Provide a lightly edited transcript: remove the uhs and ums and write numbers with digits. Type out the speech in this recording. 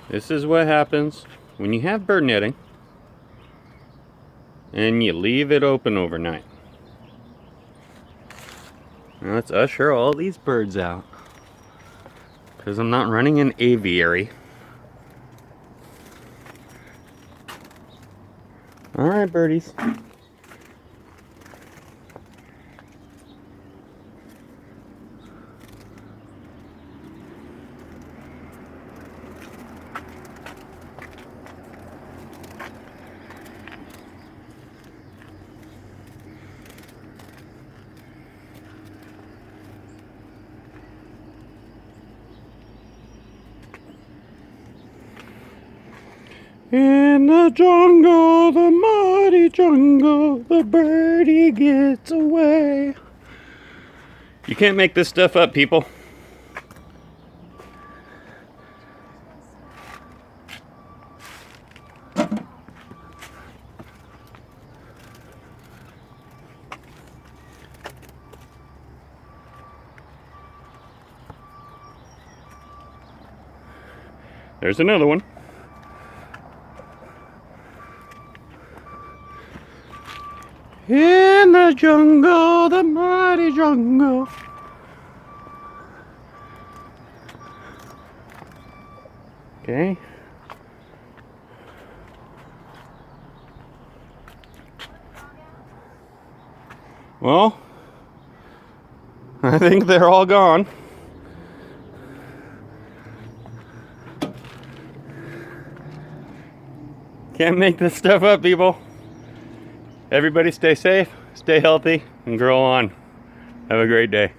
This is what happens when you have bird netting and you leave it open overnight. Now let's usher all these birds out, because I'm not running an aviary. Alright, birdies. In the jungle, the mighty jungle, the birdie gets away. You can't make this stuff up, people. There's another one. In the jungle, the mighty jungle. Okay. Well, I think they're all gone. Can't make this stuff up, people. Everybody stay safe, stay healthy, and grow on. Have a great day.